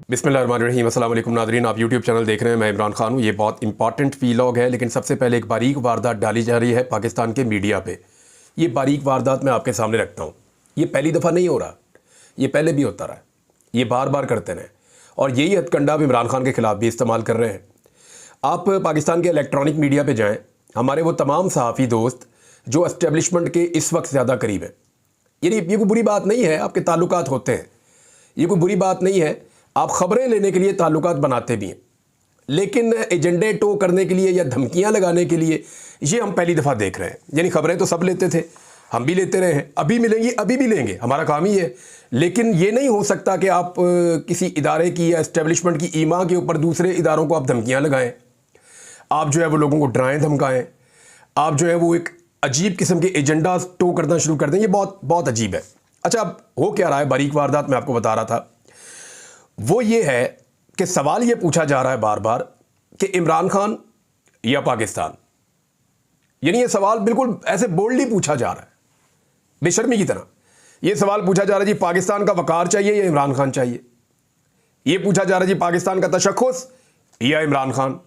बिस्मिल्लाहिर्रहमानिर्रहीम। अस्सलाम वालेकुम नाज़रीन, आप यूट्यूब चैनल देख रहे हैं। मैं इमरान खान हूँ। ये बहुत इंपॉर्टेंट वीलॉग है, लेकिन सबसे पहले एक बारीक वारदात डाली जा रही है पाकिस्तान के मीडिया पे। ये बारीक वारदात मैं आपके सामने रखता हूँ। ये पहली दफ़ा नहीं हो रहा, ये पहले भी होता रहा, ये बार बार करते रहे और यही हथकंडा अब इमरान खान के ख़िलाफ़ भी इस्तेमाल कर रहे हैं। आप पाकिस्तान के इलेक्ट्रॉनिक मीडिया पर जाएँ, हमारे वो तमाम सहाफ़ी दोस्त जो एस्टेब्लिशमेंट के इस वक्त ज़्यादा करीब हैं, ये कोई बुरी बात नहीं है, आपके ताल्लुकात होते हैं, ये कोई बुरी बात नहीं है, आप ख़बरें लेने के लिए ताल्लुकात बनाते भी हैं, लेकिन एजेंडे टो करने के लिए या धमकियां लगाने के लिए ये हम पहली दफ़ा देख रहे हैं। यानी ख़बरें तो सब लेते थे, हम भी लेते रहे हैं, अभी मिलेंगी, अभी भी लेंगे, हमारा काम ही है। लेकिन ये नहीं हो सकता कि आप किसी इदारे की या इस्टेब्लिशमेंट की ईमा के ऊपर दूसरे इदारों को आप धमकियाँ लगाएँ, आप जो है वो लोगों को डराएँ धमकाएँ, आप जो है वो एक अजीब किस्म के एजेंडा टो करना शुरू कर दें। ये बहुत बहुत अजीब है। अच्छा, अब हो क्या रहा है, बारीक वारदात मैं आपको बता रहा था, वो ये है कि सवाल ये पूछा जा रहा है बार बार कि इमरान खान या पाकिस्तान। यानी ये सवाल बिल्कुल ऐसे बोल्डली पूछा जा रहा है, बेशर्मी की तरह। ये सवाल पूछा जा रहा है जी पाकिस्तान का वकार चाहिए या इमरान खान चाहिए। ये पूछा जा रहा है जी पाकिस्तान का तशख्खुस या इमरान खान।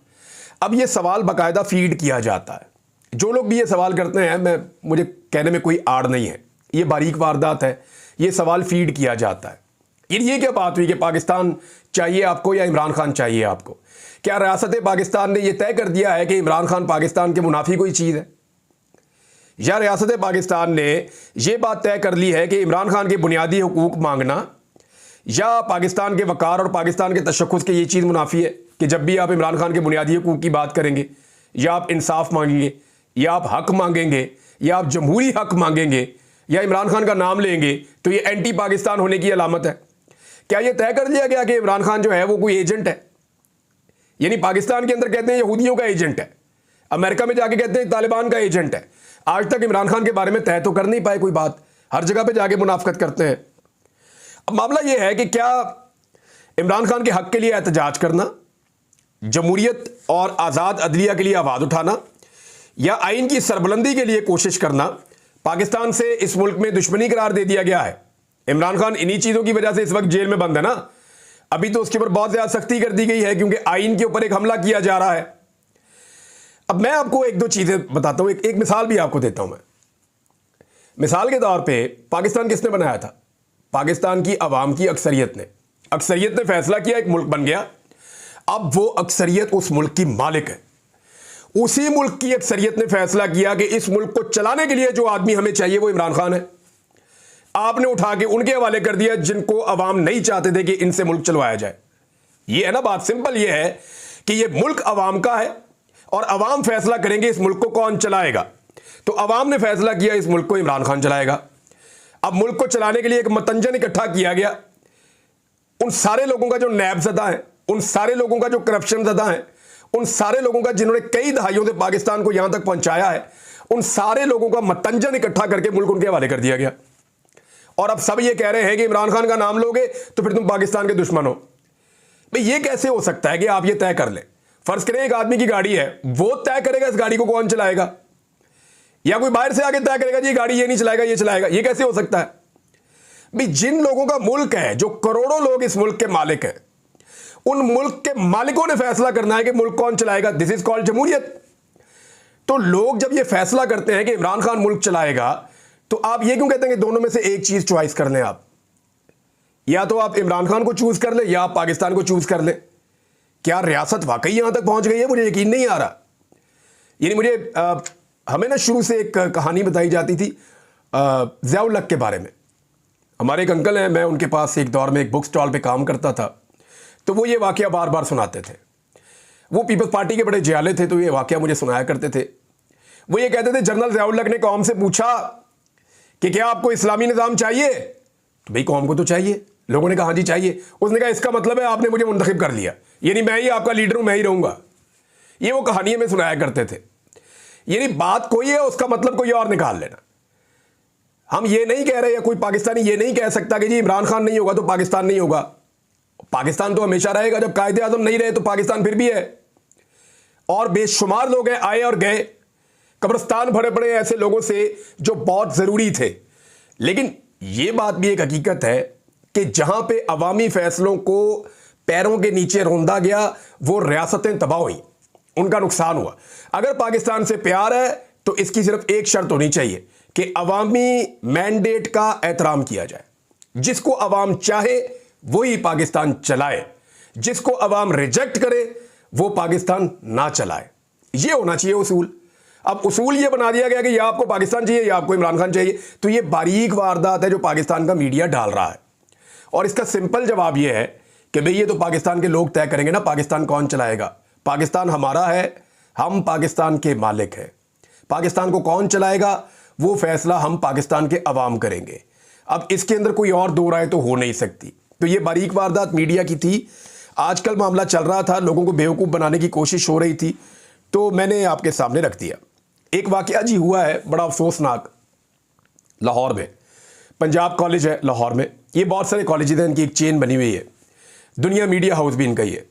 अब ये सवाल बाकायदा फीड किया जाता है। जो लोग भी ये सवाल करते हैं, मुझे कहने में कोई आड़ नहीं है, ये बारीक वारदात है, ये सवाल फीड किया जाता है। ये क्या बात हुई कि पाकिस्तान चाहिए आपको या इमरान खान चाहिए आपको? क्या रियासत पाकिस्तान ने यह तय कर दिया है कि इमरान खान पाकिस्तान के मुनाफी कोई चीज़ है, या रियासत पाकिस्तान ने यह बात तय कर ली है कि इमरान खान के बुनियादी हुकूक मांगना या पाकिस्तान के वकार और पाकिस्तान के तशख्खुस की ये चीज़ मुनाफी है कि जब भी आप इमरान खान के बुनियादी हुकूक की बात करेंगे, या आप इंसाफ मांगेंगे, या आप हक मांगेंगे, या आप जमहूरी हक मांगेंगे, या इमरान खान का नाम लेंगे, तो ये एंटी पाकिस्तान होने की अलामत है। क्या यह तय कर लिया गया कि इमरान खान जो है वो कोई एजेंट है? यानी पाकिस्तान के अंदर कहते हैं यहूदियों का एजेंट है, अमेरिका में जाके कहते हैं तालिबान का एजेंट है। आज तक इमरान खान के बारे में तय तो कर नहीं पाए कोई बात, हर जगह पे जाके मुनाफकत करते हैं। अब मामला यह है कि क्या इमरान खान के हक के लिए एहतजाज करना, जमहूरियत और आज़ाद अदलिया के लिए आवाज़ उठाना, या आइन की सरबुलंदी के लिए कोशिश करना, पाकिस्तान से इस मुल्क में दुश्मनी करार दे दिया गया है। इमरान खान इन्हीं चीज़ों की वजह से इस वक्त जेल में बंद है ना। अभी तो उसके ऊपर बहुत ज़्यादा सख्ती कर दी गई है क्योंकि आइन के ऊपर एक हमला किया जा रहा है। अब मैं आपको एक दो चीज़ें बताता हूँ, एक मिसाल भी आपको देता हूँ मैं। मिसाल के तौर पे पाकिस्तान किसने बनाया था? पाकिस्तान की आवाम की अक्सरियत ने फैसला किया, एक मुल्क बन गया। अब वो अक्सरियत उस मुल्क की मालिक है। उसी मुल्क की अक्सरियत ने फैसला किया कि इस मुल्क को चलाने के लिए जो आदमी हमें चाहिए वो इमरान खान है। आपने उठा के उनके हवाले कर दिया जिनको अवाम नहीं चाहते थे कि इनसे मुल्क चलवाया जाए। ये है ना बात, सिंपल ये है कि ये मुल्क अवाम का है और अवाम फैसला करेंगे इस मुल्क को कौन चलाएगा। तो अवाम ने फैसला किया इस मुल्क को इमरान खान चलाएगा। अब मुल्क को चलाने के लिए एक मतंजन इकट्ठा किया गया। उन सारे लोगों का जो नैबज़दा है, उन सारे लोगों का जो करप्शन ज़दा है, उन सारे लोगों का जिन्होंने कई दहाइयों से पाकिस्तान को यहां तक पहुंचाया है, उन सारे लोगों का मतंजन इकट्ठा करके मुल्क उनके हवाले कर दिया गया। और अब सब ये कह रहे हैं कि इमरान खान का नाम लोगे तो फिर तुम पाकिस्तान के दुश्मन हो। भाई ये कैसे हो सकता है कि आप ये तय कर लें? फर्ज करें एक आदमी की गाड़ी है, वो तय करेगा इस गाड़ी को कौन चलाएगा, या कोई बाहर से आके तय करेगा जी गाड़ी ये नहीं चलाएगा ये चलाएगा? ये कैसे हो सकता है? भाई जिन लोगों का मुल्क है, जो करोड़ों लोग इस मुल्क के मालिक हैं, उन मुल्क के मालिकों ने फैसला करना है कि मुल्क कौन चलाएगा। दिस इज कॉल्ड जमहूरियत। तो लोग जब ये फैसला करते हैं कि इमरान खान मुल्क चलाएगा, तो आप ये क्यों कहते हैं कि दोनों में से एक चीज चॉइस कर लें आप? या तो आप इमरान खान को चूज कर लें या आप पाकिस्तान को चूज कर लें। क्या रियासत वाकई यहां तक पहुंच गई है? मुझे यकीन नहीं आ रहा। यानी हमें ना शुरू से एक कहानी बताई जाती थी ज़िया-उल हक के बारे में। हमारे एक अंकल हैं, मैं उनके पास एक दौर में एक बुक स्टॉल पे काम करता था, तो वो ये वाकया बार बार सुनाते थे। वो पीपल्स पार्टी के बड़े जियाले थे, तो ये वाकया मुझे सुनाया करते थे। वो ये कहते थे जनरल ज़िया-उल हक ने कौम से पूछा कि क्या आपको इस्लामी निज़ाम चाहिए? तो भाई कौम को तो चाहिए। लोगों ने कहा हाँ जी चाहिए। उसने कहा इसका मतलब है आपने मुझे मुंतखब कर लिया, यानी मैं ही आपका लीडर हूं, मैं ही रहूंगा। ये वो कहानियां में सुनाया करते थे। यानी बात कोई है, उसका मतलब कोई और निकाल लेना। हम ये नहीं कह रहे, या कोई पाकिस्तानी ये नहीं कह सकता कि जी इमरान खान नहीं होगा तो पाकिस्तान नहीं होगा। पाकिस्तान तो हमेशा रहेगा। जब कायदे आज़म नहीं रहे तो पाकिस्तान फिर भी है। और बेशुमार लोग हैं आए और गए, कब्रिस्तान भरे पड़े ऐसे लोगों से जो बहुत ज़रूरी थे। लेकिन यह बात भी एक हकीकत है कि जहां पे अवामी फैसलों को पैरों के नीचे रौंदा गया, वो रियासतें तबाह हुई, उनका नुकसान हुआ। अगर पाकिस्तान से प्यार है तो इसकी सिर्फ एक शर्त होनी चाहिए कि अवामी मैंडेट का एहतराम किया जाए। जिसको अवाम चाहे वही पाकिस्तान चलाए, जिसको अवाम रिजेक्ट करे वो पाकिस्तान ना चलाए। ये होना चाहिए उसूल। अब उसूल ये बना दिया गया कि या आपको पाकिस्तान चाहिए या आपको इमरान खान चाहिए। तो ये बारीक वारदात है जो पाकिस्तान का मीडिया डाल रहा है, और इसका सिंपल जवाब ये है कि भाई ये तो पाकिस्तान के लोग तय करेंगे ना पाकिस्तान कौन चलाएगा। पाकिस्तान हमारा है, हम पाकिस्तान के मालिक हैं। पाकिस्तान को कौन चलाएगा वो फैसला हम पाकिस्तान के अवाम करेंगे। अब इसके अंदर कोई और दो राय तो हो नहीं सकती। तो ये बारीक वारदात मीडिया की थी। आजकल मामला चल रहा था, लोगों को बेवकूफ़ बनाने की कोशिश हो रही थी, तो मैंने आपके सामने रख दिया। एक वाकया जी हुआ है बड़ा अफसोसनाक, लाहौर में। पंजाब कॉलेज है लाहौर में। ये बहुत सारे कॉलेज हैं, इनकी एक चेन बनी हुई है, दुनिया मीडिया हाउस भी इनका ही है।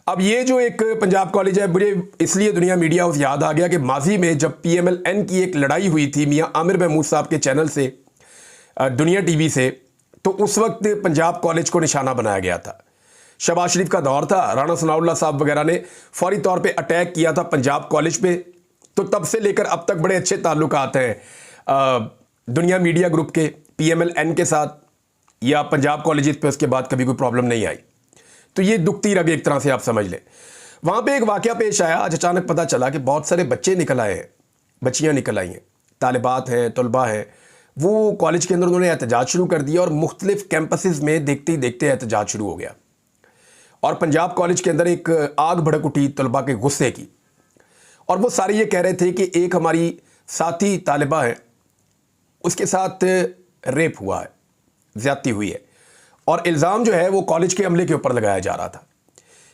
अब ये जो एक पंजाब कॉलेज है, मुझे इसलिए दुनिया मीडिया हाउस याद आ गया कि माजी में जब PMLN की एक लड़ाई हुई थी मियाँ आमिर महमूद साहब के चैनल से, दुनिया TV से, तो उस वक्त पंजाब कॉलेज को निशाना बनाया गया था। शहबाज शरीफ का दौर था, राणा सनाउल्लाह साहब वगैरह ने फौरी तौर पे अटैक किया था पंजाब कॉलेज पे। तो तब से लेकर अब तक बड़े अच्छे ताल्लुकात हैं दुनिया मीडिया ग्रुप के PMLN के साथ, या पंजाब कॉलेज पे उसके बाद कभी कोई प्रॉब्लम नहीं आई। तो ये दुखती रग एक तरह से आप समझ लें। वहाँ पे एक वाकया पेश आया, आज अचानक पता चला कि बहुत सारे बच्चे निकल आए हैं, बच्चियाँ निकल आई हैं, तालिबात हैं, तलबा हैं। वो कॉलेज के अंदर उन्होंने एहतजाज शुरू कर दिया और मुख्तलिफ कैंपसेस में देखते ही देखते एहतजाज शुरू हो गया। और पंजाब कॉलेज के अंदर एक आग भड़क उठी तलबा के गुस्से की, और वो सारे ये कह रहे थे कि एक हमारी साथी तालिबा है, उसके साथ रेप हुआ है, ज़्यादती हुई है, और इल्ज़ाम जो है वो कॉलेज के अमले के ऊपर लगाया जा रहा था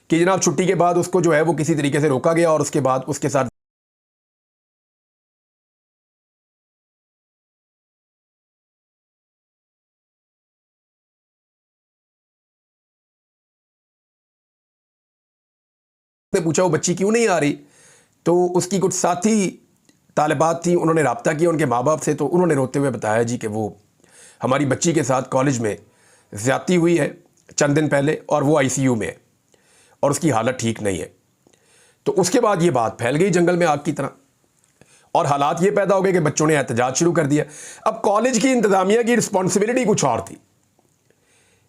कि जनाब छुट्टी के बाद उसको जो है वो किसी तरीके से रोका गया और उसके बाद उसके साथ पूछा वो बच्ची क्यों नहीं आ रही, तो उसकी कुछ साथी तालिबात थी, उन्होंने रब्ता किया उनके माँ बाप से। तो उन्होंने रोते हुए बताया जी कि वो हमारी बच्ची के साथ कॉलेज में ज़्यादती हुई है चंद दिन पहले, और वो ICU में है और उसकी हालत ठीक नहीं है। तो उसके बाद ये बात फैल गई जंगल में आग की तरह, और हालात ये पैदा हो गए कि बच्चों ने एहतजाज शुरू कर दिया। अब कॉलेज की इंतज़ामिया की रिस्पॉन्सिबिलिटी कुछ और थी,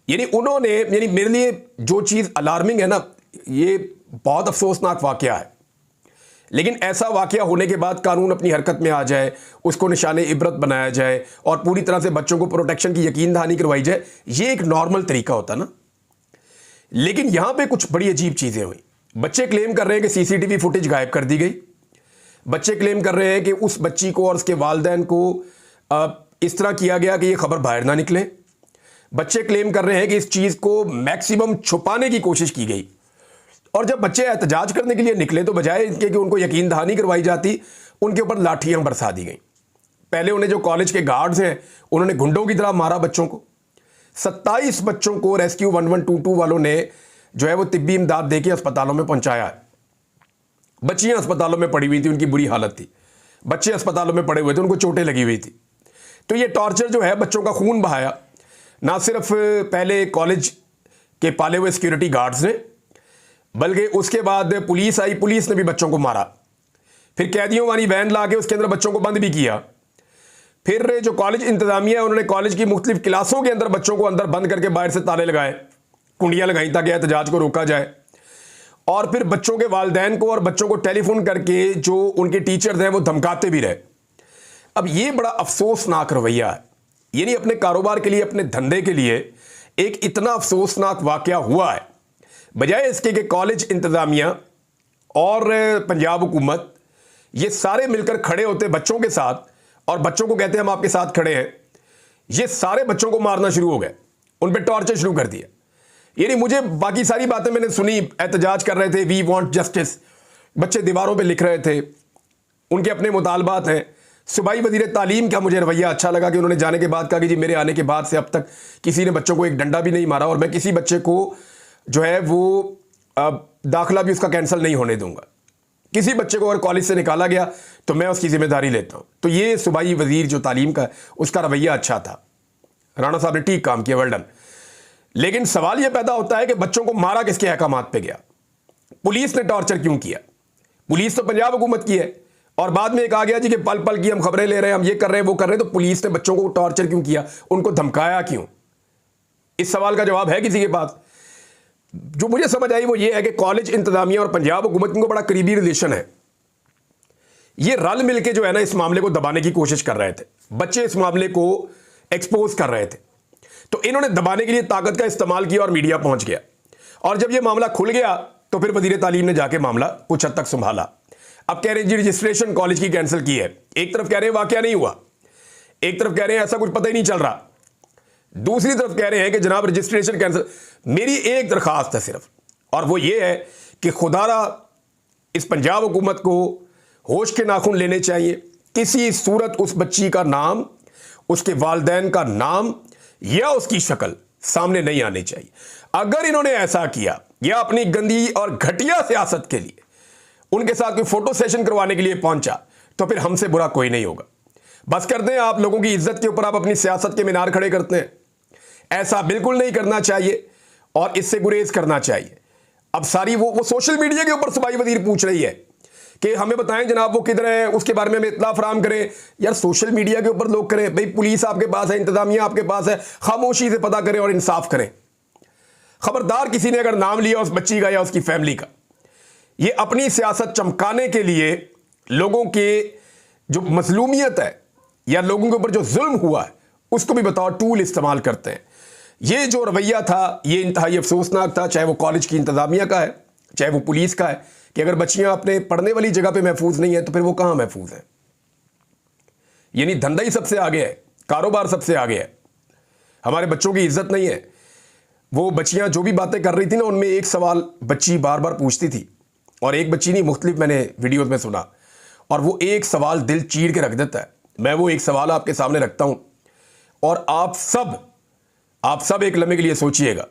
यानी उन्होंने, यानी मेरे लिए जो चीज़ अलार्मिंग है ना, ये बहुत अफसोसनाक वाकया है, लेकिन ऐसा वाकया होने के बाद कानून अपनी हरकत में आ जाए, उसको निशाने इबरत बनाया जाए और पूरी तरह से बच्चों को प्रोटेक्शन की यकीन दहानी करवाई जाए, ये एक नॉर्मल तरीका होता ना। लेकिन यहां पे कुछ बड़ी अजीब चीज़ें हुई। बच्चे क्लेम कर रहे हैं कि CCTV फुटेज गायब कर दी गई। बच्चे क्लेम कर रहे हैं कि उस बच्ची को और उसके वालिदैन को इस तरह किया गया कि ये खबर बाहर ना निकले। बच्चे क्लेम कर रहे हैं कि इस चीज़ को मैक्सिमम छुपाने की कोशिश की गई, और जब बच्चे एहतजाज करने के लिए निकले तो बजाय इनके कि उनको यकीन दहानी करवाई जाती, उनके ऊपर लाठियां बरसा दी गई। पहले उन्हें जो कॉलेज के गार्ड्स हैं उन्होंने गुंडों की तरह मारा बच्चों को। 27 बच्चों को रेस्क्यू 1122 वालों ने जो है वो तिब्बी इमदाद दे के अस्पतालों में पहुंचाया है। बच्चियां अस्पतालों में पड़ी हुई थी, उनकी बुरी हालत थी, बच्चे अस्पतालों में पड़े हुए थे, उनको चोटें लगी हुई थी। तो ये टॉर्चर जो है, बच्चों का खून बहाया, ना सिर्फ पहले कॉलेज के पाले हुए सिक्योरिटी गार्ड्स ने, बल्कि उसके बाद पुलिस आई, पुलिस ने भी बच्चों को मारा। फिर कैदियों वाली वैन ला के उसके अंदर बच्चों को बंद भी किया। फिर जो कॉलेज इंतजामिया है उन्होंने कॉलेज की मुख्तलिफ क्लासों के अंदर बच्चों को अंदर बंद करके बाहर से ताले लगाए, कुंडियां लगाई ताकि एहतजाज को रोका जाए। और फिर बच्चों के वालिदैन को और बच्चों को टेलीफोन करके जो उनके टीचर्स हैं वो धमकाते भी रहे। अब ये बड़ा अफसोसनाक रवैया है, यानी अपने कारोबार के लिए, अपने धंधे के लिए एक इतना अफसोसनाक वाकया हुआ है, बजाय इसके कि कॉलेज इंतजामिया और पंजाब हुकूमत ये सारे मिलकर खड़े होते बच्चों के साथ और बच्चों को कहते हैं हम आपके साथ खड़े हैं, ये सारे बच्चों को मारना शुरू हो गए, उन पर टॉर्चर शुरू कर दिया। यानी मुझे बाकी सारी बातें मैंने सुनी, एहतजाज कर रहे थे, वी वांट जस्टिस, बच्चे दीवारों पे लिख रहे थे, उनके अपने मुतालबात हैं। सूबाई वज़ीर तालीम का मुझे रवैया अच्छा लगा कि उन्होंने जाने के बाद कहा कि जी मेरे आने के बाद से अब तक किसी ने बच्चों को एक डंडा भी नहीं मारा और मैं किसी बच्चे को जो है वो दाखिला भी उसका कैंसिल नहीं होने दूंगा। किसी बच्चे को अगर कॉलेज से निकाला गया तो मैं उसकी जिम्मेदारी लेता हूं। तो ये सूबाई वज़ीर जो तालीम का, उसका रवैया अच्छा था। राणा साहब ने ठीक काम किया, वेल डन। लेकिन सवाल यह पैदा होता है कि बच्चों को मारा किसके अहकामात पे गया, पुलिस ने टॉर्चर क्यों किया? पुलिस तो पंजाब हुकूमत की है और बाद में एक आ गया जी कि पल पल की हम खबरें ले रहे हैं, हम ये कर रहे हैं, वो कर रहे हैं। तो पुलिस ने बच्चों को टॉर्चर क्यों किया, उनको धमकाया क्यों? इस सवाल का जवाब है किसी के पास? जो मुझे समझ आई वो ये है कि कॉलेज इंतजामिया और पंजाब हुकूमत को बड़ा करीबी रिलेशन है। ये रल मिलके जो है ना इस मामले को दबाने की कोशिश कर रहे थे, बच्चे इस मामले को एक्सपोज कर रहे थे, तो इन्होंने दबाने के लिए ताकत का इस्तेमाल किया और मीडिया पहुंच गया। और जब ये मामला खुल गया तो फिर वजीर तालीम ने जाके मामला कुछ हद तक संभाला। अब कह रहे हैं जी रजिस्ट्रेशन कॉलेज की कैंसिल की है। एक तरफ कह रहे हैं वाकया नहीं हुआ, एक तरफ कह रहे हैं ऐसा कुछ पता ही नहीं चल रहा, दूसरी तरफ कह रहे हैं कि जनाब रजिस्ट्रेशन कैंसिल। मेरी एक दरखास्त है सिर्फ, और वो ये है कि खुदारा इस पंजाब हुकूमत को होश के नाखून लेने चाहिए। किसी सूरत उस बच्ची का नाम, उसके वालिदैन का नाम या उसकी शक्ल सामने नहीं आनी चाहिए। अगर इन्होंने ऐसा किया या अपनी गंदी और घटिया सियासत के लिए उनके साथ कोई फोटो सेशन करवाने के लिए पहुंचा तो फिर हमसे बुरा कोई नहीं होगा। बस कर दें, आप लोगों की इज्जत के ऊपर आप अपनी सियासत के मीनार खड़े करते हैं। ऐसा बिल्कुल नहीं करना चाहिए और इससे गुरेज करना चाहिए। अब सारी वो सोशल मीडिया के ऊपर सूबाई वजीर पूछ रही है कि हमें बताएं जनाब वो किधर है, उसके बारे में हमें इत्तला फराम करें। यार सोशल मीडिया के ऊपर लोग करें, भाई पुलिस आपके पास है, इंतजामिया आपके पास है, खामोशी से पता करें और इंसाफ करें। खबरदार किसी ने अगर नाम लिया उस बच्ची का या उसकी फैमिली का, ये अपनी सियासत चमकाने के लिए लोगों के जो मजलूमियत है या लोगों के ऊपर जो जुल्म हुआ है उसको भी बताओ टूल इस्तेमाल करते हैं। ये जो रवैया था ये इंतहाई अफसोसनाक था, चाहे वो कॉलेज की इंतजामिया का है चाहे वो पुलिस का है, कि अगर बच्चियां अपने पढ़ने वाली जगह पे महफूज नहीं है तो फिर वो कहां महफूज है। यानी धंधा ही सबसे आगे है, कारोबार सबसे आगे है, हमारे बच्चों की इज्जत नहीं है। वो बच्चियां जो भी बातें कर रही थी ना, उनमें एक सवाल बच्ची बार बार पूछती थी, और एक बच्ची नहीं मुख्तलिफ मैंने वीडियोज में सुना, और वो एक सवाल दिल चीर के रख देता है। मैं वो एक सवाल आपके सामने रखता हूं और आप सब एक लम्हे के लिए सोचिएगा।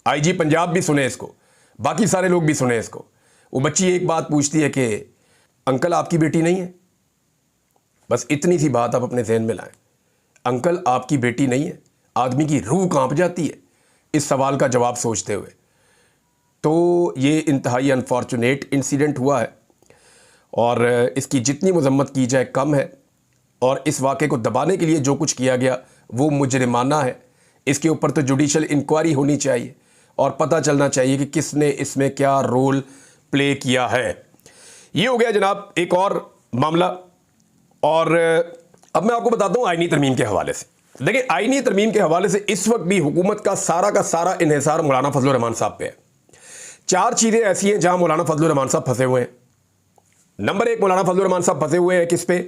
आईजी पंजाब भी सुने इसको, बाकी सारे लोग भी सुने इसको। वो बच्ची एक बात पूछती है कि अंकल आपकी बेटी नहीं है? बस इतनी सी बात आप अपने ज़हन में लाएं, अंकल आपकी बेटी नहीं है। आदमी की रूह कांप जाती है इस सवाल का जवाब सोचते हुए। तो ये इंतहाई अनफॉर्चुनेट इंसिडेंट हुआ है और इसकी जितनी मजम्मत की जाए कम है, और इस वाक़े को दबाने के लिए जो कुछ किया गया वो मुजरिमाना है। इसके ऊपर तो जुडिशल इंक्वायरी होनी चाहिए और पता चलना चाहिए कि किसने इसमें क्या रोल प्ले किया है। ये हो गया जनाब एक और मामला। और अब मैं आपको बताता हूँ आईनी तरमीम के हवाले से। देखिए आईनी तरमीम के हवाले से इस वक्त भी हुकूमत का सारा इन्हिसार मौलाना फजल रहमान साहब पे है। 4 चीज़ें ऐसी हैं जहां मौलाना फजल रहमान साहब फंसे हुए हैं। नंबर 1, मौलाना फजल रहमान साहब फंसे हुए हैं किस पे,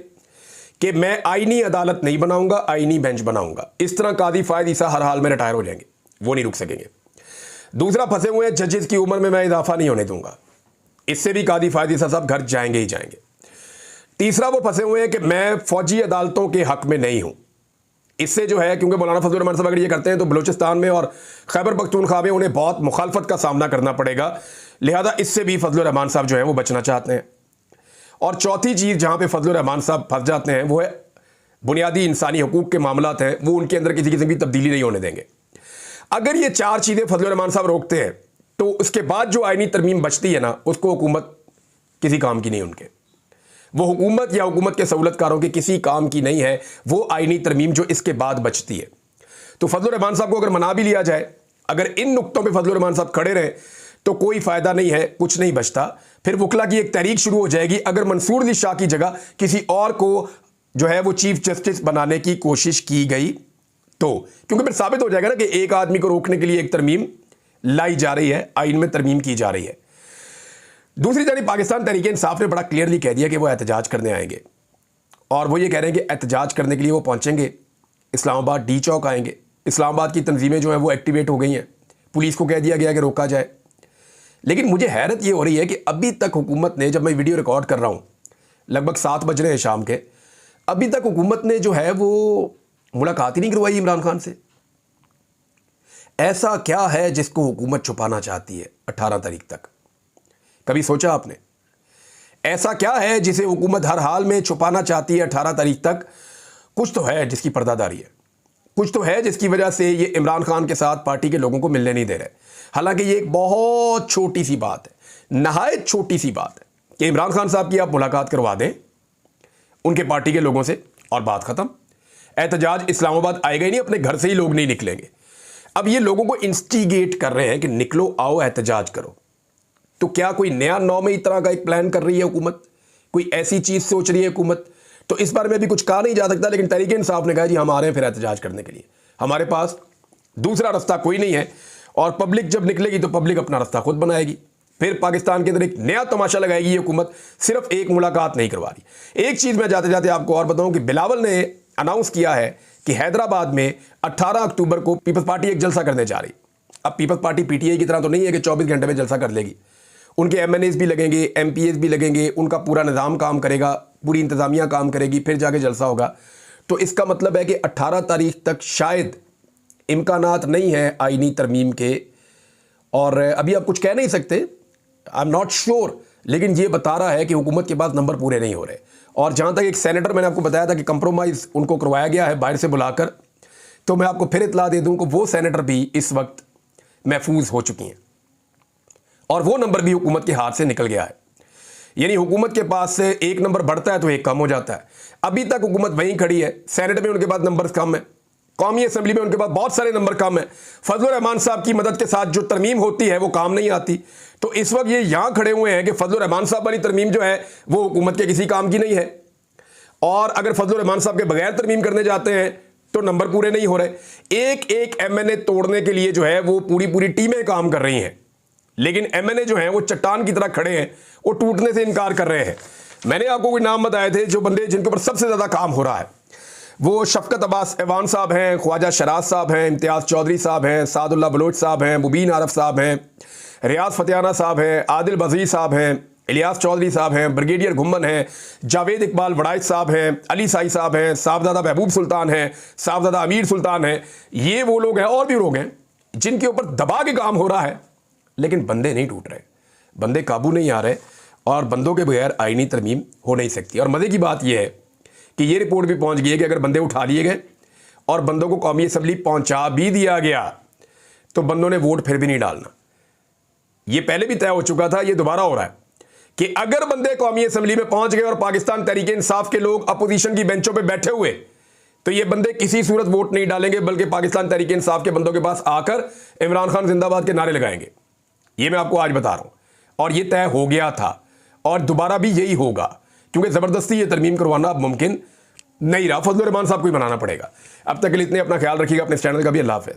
कि मैं आईनी अदालत नहीं बनाऊंगा, आईनी बेंच बनाऊंगा। इस तरह कादी फायद ईसा हर हाल में रिटायर हो जाएंगे, वो नहीं रुक सकेंगे। दूसरा, फंसे हुए हैं जजेस की उम्र में मैं इजाफा नहीं होने दूंगा, इससे भी कादी फायद ईसा साहब घर जाएंगे ही जाएंगे। तीसरा, वो फंसे हुए हैं कि मैं फौजी अदालतों के हक में नहीं हूं। इससे जो है, क्योंकि मौलाना फजल रहमान साहब अगर ये करते हैं तो बलूचिस्तान में और खैबर पख्तूनख्वा में उन्हें बहुत मुखालफत का सामना करना पड़ेगा, लिहाजा इससे भी फजल रहमान साहब जो है वो बचना चाहते हैं। और चौथी चीज़ जहां पे फजल रहमान साहब फंस जाते हैं वो है बुनियादी इंसानी हकूक़ के मामलात हैं, वो उनके अंदर किसी किस्म की तब्दीली नहीं होने देंगे। अगर ये 4 चीज़ें फजल रहमान साहब रोकते हैं तो उसके बाद जो आईनी तरमीम बचती है ना, उसको हुकूमत किसी काम की नहीं, उनके वो हुकूमत या हुकूमत के सहूलतकारों के किसी काम की नहीं है वो आईनी तरमीम जो इसके बाद बचती है। तो फजल रहमान साहब को अगर मना भी लिया जाए, अगर इन नुक्तों पे फजल रहमान साहब खड़े रहें तो कोई फ़ायदा नहीं है, कुछ नहीं बचता। फिर वकला की एक तहरीक शुरू हो जाएगी अगर मंसूर अली शाह की जगह किसी और को जो है वो चीफ जस्टिस बनाने की कोशिश की गई तो, क्योंकि फिर साबित हो जाएगा ना कि एक आदमी को रोकने के लिए एक तरमीम लाई जा रही है, आइन में तरमीम की जा रही है। दूसरी जानिब पाकिस्तान तहरीक इंसाफ ने बड़ा क्लियरली कह दिया कि वो एहतजाज करने आएंगे, और वो ये कह रहे हैं कि एहतजाज करने के लिए वो पहुंचेंगे इस्लामाबाद, डी चौक आएंगे। इस्लामाबाद की तंजीमें जो हैं वो एक्टिवेट हो गई हैं, पुलिस को कह दिया गया कि रोका जाए। लेकिन मुझे हैरत ये हो रही है कि अभी तक हुकूमत ने, जब मैं वीडियो रिकॉर्ड कर रहा हूँ लगभग 7 बज रहे हैं शाम के, अभी तक हुकूमत ने जो है वो मुलाकात ही नहीं करवाई इमरान खान से। ऐसा क्या है जिसको हुकूमत छुपाना चाहती है 18 तारीख तक? कभी सोचा आपने? ऐसा क्या है जिसे हुकूमत हर हाल में छुपाना चाहती है 18 तारीख तक? कुछ तो है जिसकी पर्दादारी है, कुछ तो है जिसकी वजह से ये इमरान खान के साथ पार्टी के लोगों को मिलने नहीं दे रहे। हालांकि ये एक बहुत छोटी सी बात है, नहायत छोटी सी बात है कि इमरान खान साहब की आप मुलाकात करवा दें उनके पार्टी के लोगों से और बात खत्म। एहतजाज इस्लामाबाद आएगा ही नहीं, अपने घर से ही लोग नहीं निकलेंगे। अब ये लोगों को इंस्टिगेट कर रहे हैं कि निकलो, आओ, एहतजाज करो। तो क्या कोई नया 9 मई तरह का एक प्लान कर रही है हुकूमत? कोई ऐसी चीज सोच रही है हुकूमत? तो इस बारे में अभी कुछ कहा नहीं जा सकता, लेकिन तहरीक इंसाफ ने कहा जी हम आ रहे हैं फिर एहतजाज करने के लिए, हमारे पास दूसरा रास्ता कोई नहीं है। और पब्लिक जब निकलेगी तो पब्लिक अपना रास्ता खुद बनाएगी। फिर पाकिस्तान के अंदर एक नया तमाशा लगाएगी ये हुकूमत। सिर्फ एक मुलाकात नहीं करवा रही। एक चीज मैं जाते जाते आपको और बताऊं कि बिलावल ने अनाउंस किया है कि हैदराबाद में 18 अक्टूबर को पीपल्स पार्टी एक जलसा करने जा रही। अब पीपल्स पार्टी पीटीआई की तरह तो नहीं है कि 24 घंटे में जलसा कर लेगी। उनके एमएनएस भी लगेंगे, एमपीएस भी लगेंगे, उनका पूरा निज़ाम काम करेगा, पूरी इंतज़ामिया काम करेगी, फिर जाके जलसा होगा। तो इसका मतलब है कि 18 तारीख तक शायद इम्कानात नहीं है आईनी तरमीम के। और अभी आप कुछ कह नहीं सकते, आई एम नॉट श्योर, लेकिन ये बता रहा है कि हुकूमत के पास नंबर पूरे नहीं हो रहे। और जहाँ तक एक सेनेटर, मैंने आपको बताया था कि कंप्रोमाइज़ उनको करवाया गया है बाहर से बुलाकर, तो मैं आपको फिर इतला दे दूँ कि वो सेनेटर भी इस वक्त महफूज हो चुकी हैं और वो नंबर भी हुकूमत के हाथ से निकल गया है। यानी हुकूमत के पास से एक नंबर बढ़ता है तो एक कम हो जाता है। अभी तक हुकूमत वहीं खड़ी है, सेनेट में उनके पास नंबर कम है, कौमी असम्बली में उनके पास बहुत सारे नंबर कम है। फजलुर रहमान साहब की मदद के साथ जो तरमीम होती है वो काम नहीं आती। तो इस वक्त ये यहां खड़े हुए हैं कि फजलुर रहमान साहब वाली तरमीम जो है वो हुकूमत के किसी काम की नहीं है। और अगर फजलुर रहमान साहब के बगैर तरमीम करने जाते हैं तो नंबर पूरे नहीं हो रहे। एक एक एमएनए तोड़ने के लिए जो है वो पूरी पूरी टीमें काम कर रही हैं, लेकिन एमएनए जो हैं वो चट्टान की तरह खड़े हैं, वो टूटने से इनकार कर रहे हैं। मैंने आपको कोई नाम बताए थे जो बंदे जिनके ऊपर सबसे ज़्यादा काम हो रहा है, वो शफकत अब्बास ऐवान साहब हैं, ख्वाजा शराज साहब हैं, इम्तियाज़ चौधरी साहब हैं, सादुल्लाह बलोच साहब हैं, मुबीन आरफ साहब हैं, रियाज फतेहाना साहब हैं, आदिल बज़ीर साहब हैं, इलियास चौधरी साहब हैं, ब्रिगेडियर घुम्मन हैं, जावेद इकबाल वड़ाइच साहब हैं, अली साई साहब हैं, साहबजादा महबूब सुल्तान हैं, साहबजादा अमीर सुल्तान हैं। ये वो लोग हैं और भी लोग हैं जिनके ऊपर दबा के काम हो रहा है, लेकिन बंदे नहीं टूट रहे, बंदे काबू नहीं आ रहे और बंदों के बगैर आईनी तरमीम हो नहीं सकती। और मज़े की बात यह है कि ये रिपोर्ट भी पहुंच गई है कि अगर बंदे उठा लिए गए और बंदों को कौमी असम्बली पहुंचा भी दिया गया तो बंदों ने वोट फिर भी नहीं डालना। ये पहले भी तय हो चुका था, ये दोबारा हो रहा है कि अगर बंदे कौमी असम्बली में पहुंच गए और पाकिस्तान तहरीक इंसाफ के लोग अपोजिशन की बेंचों पर बैठे हुए तो ये बंदे किसी सूरत वोट नहीं डालेंगे, बल्कि पाकिस्तान तहरीक इंसाफ के बंदों के पास आकर इमरान खान जिंदाबाद के नारे लगाएंगे। ये मैं आपको आज बता रहा हूं और ये तय हो गया था और दोबारा भी यही होगा, क्योंकि ज़बरदस्ती ये तरमीम करवाना अब मुमकिन नहीं रहा। फजलुर रहमान साहब को ही बनाना पड़ेगा। अब तक के लिए इतने, अपना ख्याल रखिएगा, अपने चैनल का भी। अल्लाह हाफ़िज़।